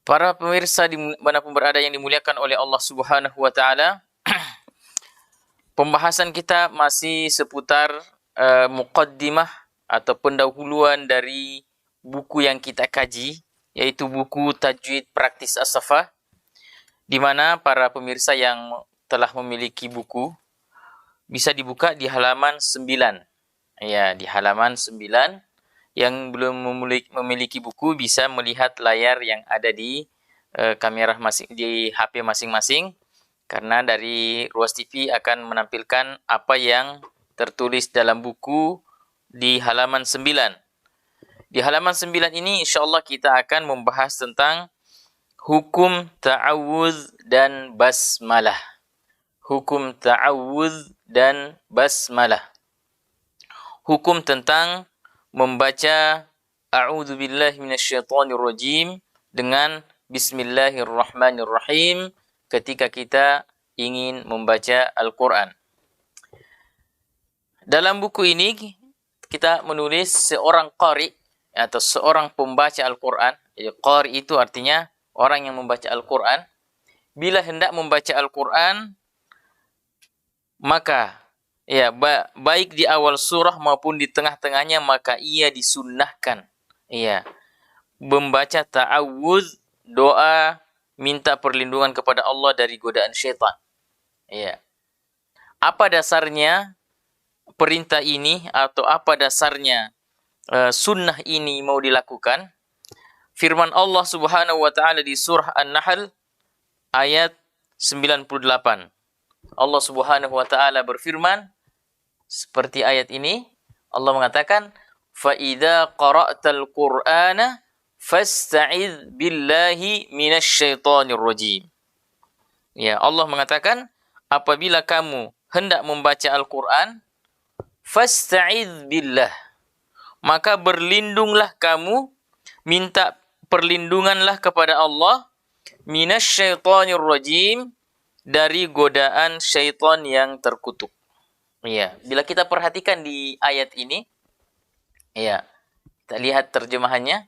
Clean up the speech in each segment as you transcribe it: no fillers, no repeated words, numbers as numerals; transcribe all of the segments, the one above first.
Para pemirsa dimanapun berada yang dimuliakan oleh Allah Subhanahu wa Ta'ala, pembahasan kita masih seputar muqaddimah atau pendahuluan dari buku yang kita kaji, yaitu buku Tajwid Praktis As-Saffah, di mana para pemirsa yang telah memiliki buku bisa dibuka di halaman 9. Ya, di halaman 9. Yang belum memiliki buku bisa melihat layar yang ada di kamera di HP masing-masing, karena dari Ruas TV akan menampilkan apa yang tertulis dalam buku di halaman 9. Di halaman 9 ini insyaallah kita akan membahas tentang hukum ta'awudz dan basmalah. Hukum ta'awudz dan basmalah. Hukum tentang membaca a'udzubillahi minasyaitonirrajim dengan bismillahirrahmanirrahim ketika kita ingin membaca Al-Quran. Dalam buku ini kita menulis seorang qari atau seorang pembaca Al-Quran. Jadi qari itu artinya orang yang membaca Al-Quran. Bila hendak membaca Al-Quran, maka baik di awal surah maupun di tengah-tengahnya, maka ia disunnahkan membaca ta'awudz, doa minta perlindungan kepada Allah dari godaan syaitan. Apa dasarnya perintah ini atau apa dasarnya sunnah ini mau dilakukan? Firman Allah Subhanahu wa Ta'ala di surah An-Nahl ayat 98. Allah Subhanahu wa Ta'ala berfirman seperti ayat ini. Allah mengatakan, فَإِذَا قَرَأْتَ الْقُرْآنَ فَاسْتَعِذْ بِاللَّهِ مِنَ الشَّيْطَانِ الرَّجِيمِ. Ya, Allah mengatakan, apabila kamu hendak membaca Al-Quran, فَاسْتَعِذْ بِاللَّهِ, maka berlindunglah kamu, minta perlindunganlah kepada Allah, مِنَ الشَّيْطَانِ الرَّجِيمِ, dari godaan syaitan yang terkutuk. Bila kita perhatikan di ayat ini, kita lihat terjemahannya.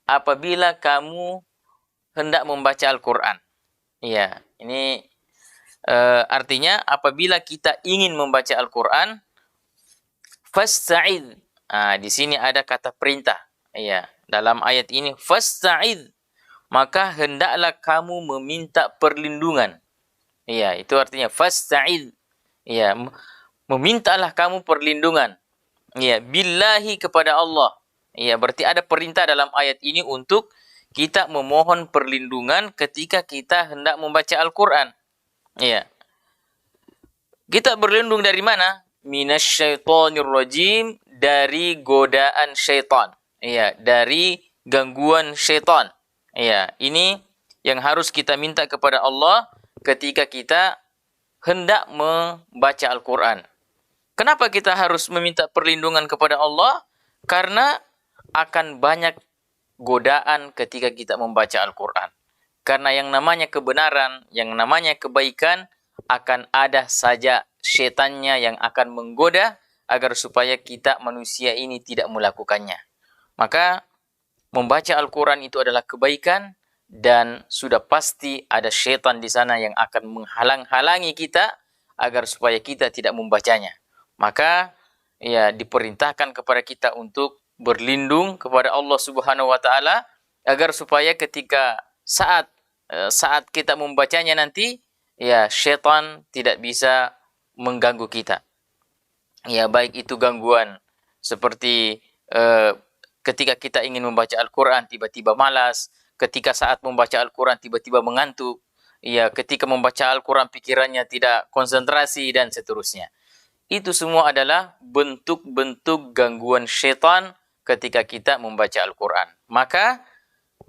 Apabila kamu hendak membaca Al-Quran. Ini artinya apabila kita ingin membaca Al-Quran, fasta'idz. Di sini ada kata perintah. Dalam ayat ini, fasta'idz, maka hendaklah kamu meminta perlindungan. Itu artinya fasta'idz. Memintalah kamu perlindungan. Billahi, kepada Allah. Berarti ada perintah dalam ayat ini untuk kita memohon perlindungan ketika kita hendak membaca Al-Quran. Kita berlindung dari mana? Minasyaitonirrajim, dari godaan syaitan. Dari gangguan syaitan. Ini yang harus kita minta kepada Allah ketika kita hendak membaca Al-Quran. Kenapa kita harus meminta perlindungan kepada Allah? Karena akan banyak godaan ketika kita membaca Al-Quran. Karena yang namanya kebenaran, yang namanya kebaikan, akan ada saja setannya yang akan menggoda agar supaya kita manusia ini tidak melakukannya. Maka membaca Al-Quran itu adalah kebaikan, dan sudah pasti ada setan di sana yang akan menghalang-halangi kita agar supaya kita tidak membacanya. Maka diperintahkan kepada kita untuk berlindung kepada Allah Subhanahu wa Ta'ala agar supaya ketika saat kita membacanya nanti, syaitan tidak bisa mengganggu kita. Baik itu gangguan seperti ketika kita ingin membaca Al-Quran tiba-tiba malas, ketika saat membaca Al-Quran tiba-tiba mengantuk, ketika membaca Al-Quran pikirannya tidak konsentrasi, dan seterusnya. Itu semua adalah bentuk-bentuk gangguan syaitan ketika kita membaca Al-Quran. Maka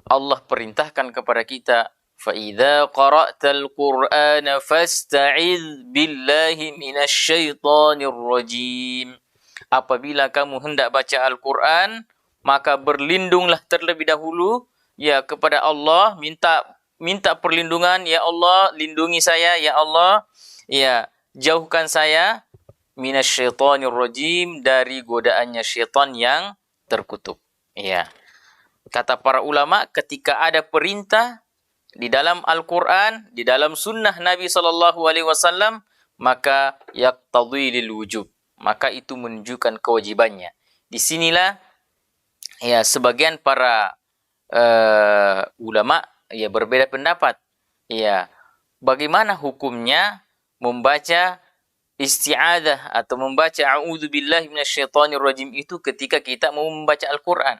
Allah perintahkan kepada kita, فَإِذَا قَرَأْتَ الْقُرْآنَ فَاسْتَعِذْ بِاللَّهِ مِنَ الشَّيْطَانِ الرَّجِيمِ. Apabila kamu hendak baca Al-Quran, maka berlindunglah terlebih dahulu kepada Allah, minta perlindungan. Ya Allah, lindungi saya. Ya Allah, jauhkan saya minasyaitonir rajim, dari godaannya syaitan yang terkutuk. kata para ulama, ketika ada perintah di dalam Al-Quran, di dalam sunnah Nabi SAW, maka yaqtadhi lil wujub. Maka itu menunjukkan kewajibannya. Di sinilah ya sebagian para ulama ya berbeda pendapat. Ya, bagaimana hukumnya membaca isti'adzah atau membaca a'udzubillahi minasyaitonirrajim itu ketika kita mau membaca Al-Quran?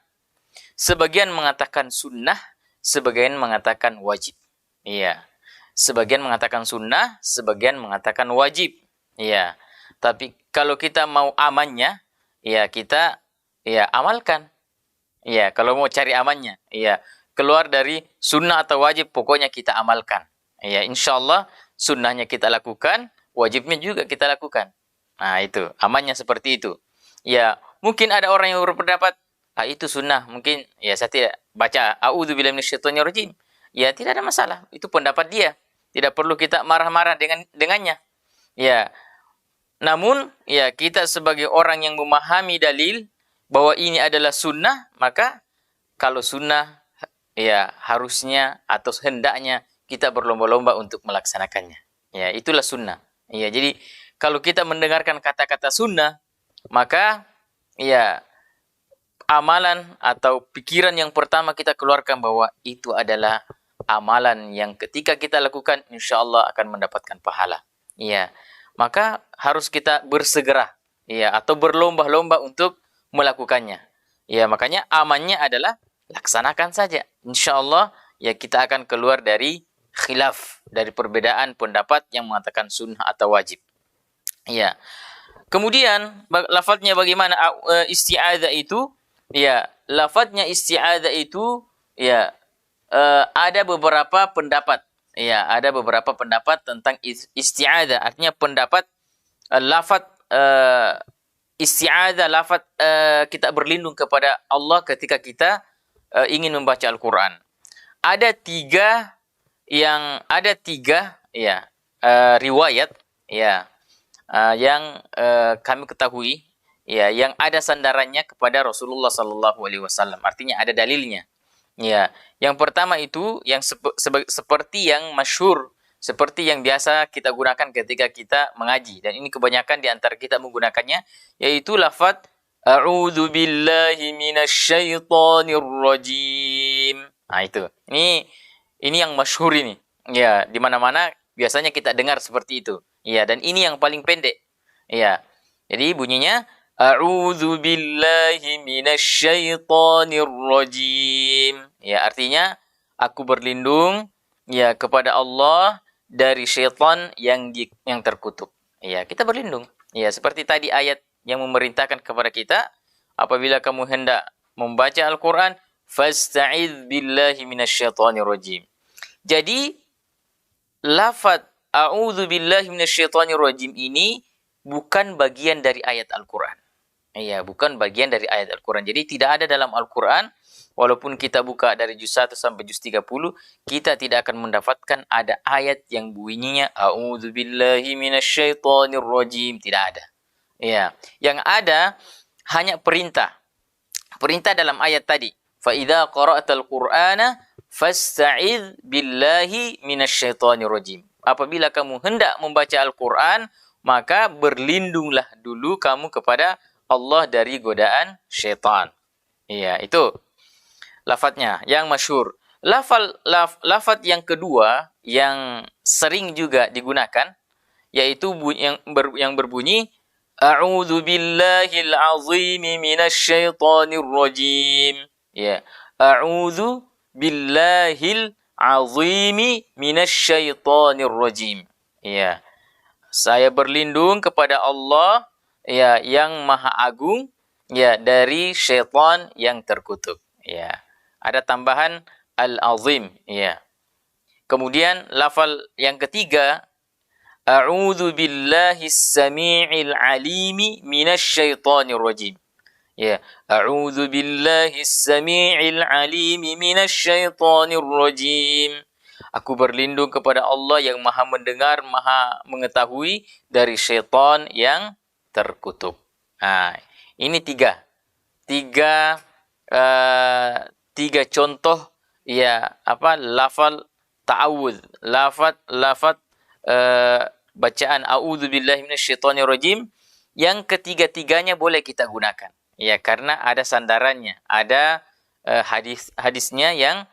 Sebagian mengatakan sunnah, sebagian mengatakan wajib. Iya. Sebagian mengatakan sunnah, sebagian mengatakan wajib. Iya. Tapi kalau kita mau amannya, ya kita ya amalkan. Iya, kalau mau cari amannya, iya, keluar dari sunnah atau wajib, pokoknya kita amalkan. Iya, insyaallah sunnahnya kita lakukan, wajibnya juga kita lakukan. Nah, itu amannya seperti itu. Ya, mungkin ada orang yang berpendapat, itu sunnah, mungkin ya saya tidak baca a'udzubillahi minasyaitonirrajim. Ya, tidak ada masalah. Itu pendapat dia. Tidak perlu kita marah-marah dengannya. Ya. Namun, ya kita sebagai orang yang memahami dalil bahwa ini adalah sunnah, maka kalau sunnah ya harusnya atau hendaknya kita berlomba-lomba untuk melaksanakannya. Ya, itulah sunnah. Ya, jadi kalau kita mendengarkan kata-kata sunnah, maka ya amalan atau pikiran yang pertama kita keluarkan bahwa itu adalah amalan yang ketika kita lakukan insyaallah akan mendapatkan pahala. Ya. Maka harus kita bersegera ya atau berlomba-lomba untuk melakukannya. Ya, makanya amannya adalah laksanakan saja. Insyaallah ya kita akan keluar dari khilaf, dari perbedaan pendapat yang mengatakan sunnah atau wajib. Ya. Kemudian lafadznya bagaimana isti'adzah itu? Ya, lafadznya isti'adzah itu ya ada beberapa pendapat. Ya, ada beberapa pendapat tentang isti'adzah. Artinya pendapat lafaz isti'adzah, lafaz kita berlindung kepada Allah ketika kita ingin membaca Al-Quran. Ada tiga ya riwayat ya yang kami ketahui ya yang ada sandarannya kepada Rasulullah SAW. Artinya ada dalilnya. Ya, yang pertama itu yang seperti yang masyhur, seperti yang biasa kita gunakan ketika kita mengaji, dan ini kebanyakan di antara kita menggunakannya, yaitu lafaz a'udzu billahi minasyaitonir rajim. Nah, itu. Ini yang masyhur ini. Ya, di mana-mana biasanya kita dengar seperti itu. Ya, dan ini yang paling pendek. Ya. Jadi bunyinya a'udzu billahi minasyaitonir rajim. Ya, artinya aku berlindung ya kepada Allah dari syaitan yang terkutuk. Ya, kita berlindung. Ya, seperti tadi ayat yang memerintahkan kepada kita, apabila kamu hendak membaca Al-Qur'an, fasta'idz billahi minasyaitonir rajim. Jadi lafaz a'udzu billahi minasyaitonir rajim ini bukan bagian dari ayat Al-Qur'an. Iya, bukan bagian dari ayat Al-Quran. Jadi tidak ada dalam Al-Quran, walaupun kita buka dari juz 1 sampai juz 30, kita tidak akan mendapatkan ada ayat yang bunyinya a'udzubillahi minasyaitonir rajim. Tidak ada. Iya, yang ada hanya perintah. Perintah dalam ayat tadi. Fa idza qara'tal Qur'ana fasta'idz billahi minasyaitonir rajim. Apabila kamu hendak membaca Al-Quran, maka berlindunglah dulu kamu kepada Allah dari godaan syaitan. Iya, itu lafadznya yang masyhur. Lafaz yang kedua yang sering juga digunakan yaitu yang berbunyi a'udzu billahil azim minasyaitonir rajim. Ya, a'udzu billahil azim minasyaitonir rajim. Ya. Saya berlindung kepada Allah ya yang maha agung ya dari syaitan yang terkutuk. Ya. Ada tambahan al-azim ya. Kemudian lafal yang ketiga a'udzu billahis samii'il 'alimi minasyaitonir rajim. Ya, a'udzu billahis samii'il 'alimi minasyaitonir rajim. Aku berlindung kepada Allah yang maha mendengar, maha mengetahui dari syaitan yang terkutuk. Nah, ini tiga 3 contoh ya lafal ta'awudz, lafaz bacaan a'udzubillahi minasyaitonirrajim yang ketiga-tiganya boleh kita gunakan. Ya, karena ada sandarannya, ada hadisnya yang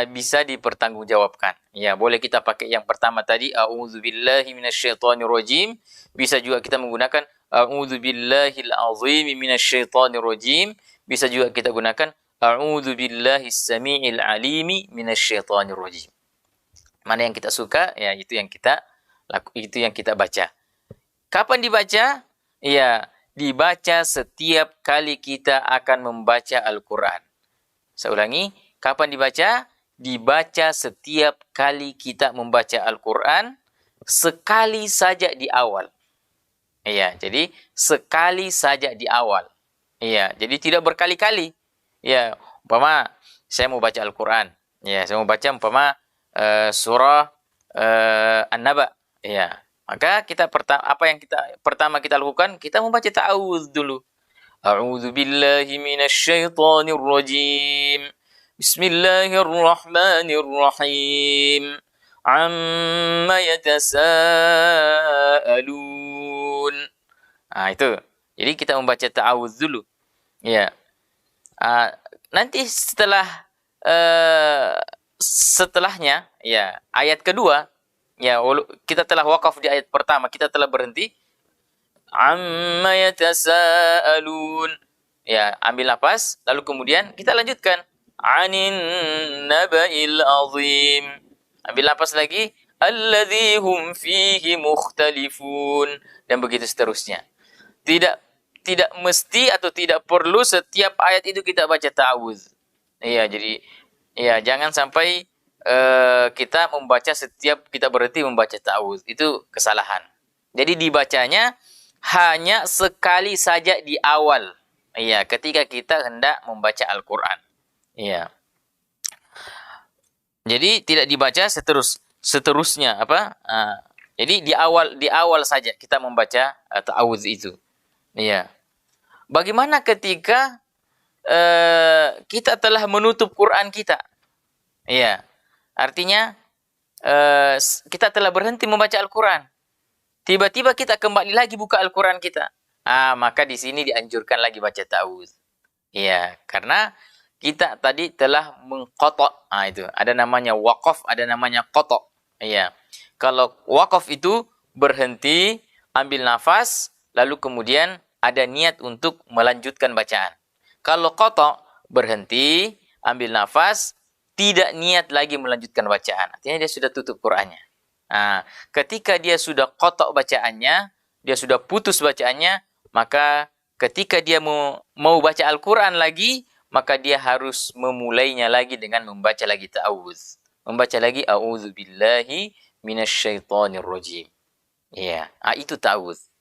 bisa dipertanggungjawabkan. Ya, boleh kita pakai yang pertama tadi a'udzubillahi minasyaitonirrajim, bisa juga kita menggunakan a'udzubillahil azim minasyaitonirrajim, bisa juga kita gunakan a'udzubillahis samiil alimi minasyaitonirrajim. Mana yang kita suka, ya itu yang kita baca. Kapan dibaca? Ya, dibaca setiap kali kita akan membaca Al-Quran. Saya ulangi, kapan dibaca? Dibaca setiap kali kita membaca Al-Quran, sekali saja di awal. Ya, jadi sekali saja di awal. Ya, jadi tidak berkali-kali. Ya, umpama saya mau baca Al-Quran. Ya, saya mau baca umpama surah An-Naba. Ya, maka apa yang pertama kita lakukan? Kita membaca ta'awudz dulu. A'udzu billahi minasyaitonir rajim. Bismillahirrahmanirrahim. Amma yatasaalun. Itu. Jadi kita membaca ta'awudz dulu. Ya. Nanti setelahnya ya ayat kedua, ya kita telah wakaf di ayat pertama, kita telah berhenti. Amma yatasaalun. Ya, ambil nafas, lalu kemudian kita lanjutkan. Anin naba'il azim. Ambil nafas lagi. Alladzi hum fihi mukhtalifun. Dan begitu seterusnya. Tidak mesti atau tidak perlu setiap ayat itu kita baca ta'awudz. Iya, jadi ya jangan sampai kita membaca setiap kita berhenti membaca ta'awudz. Itu kesalahan. Jadi dibacanya hanya sekali saja di awal. Iya, ketika kita hendak membaca Al-Quran. Iya. Jadi tidak dibaca seterusnya jadi di awal saja kita membaca ta'awudz itu. Iya. Bagaimana ketika kita telah menutup Quran kita? Iya. Artinya kita telah berhenti membaca Al-Quran. Tiba-tiba kita kembali lagi buka Al-Quran kita. Maka di sini dianjurkan lagi baca ta'awudz. Iya, karena kita tadi telah mengqata'. Itu ada namanya waqaf, ada namanya qata'. Iya. Kalau waqaf itu berhenti, ambil nafas, lalu kemudian ada niat untuk melanjutkan bacaan. Kalau qata' berhenti, ambil nafas, tidak niat lagi melanjutkan bacaan. Artinya dia sudah tutup Qur'annya. Ketika dia sudah qata' bacaannya, dia sudah putus bacaannya, maka ketika dia mau baca Al-Quran lagi, maka dia harus memulainya lagi dengan membaca lagi ta'awudz. Membaca lagi a'udzubillahi minasyaitonirrajim. Iya, itu ta'awudz.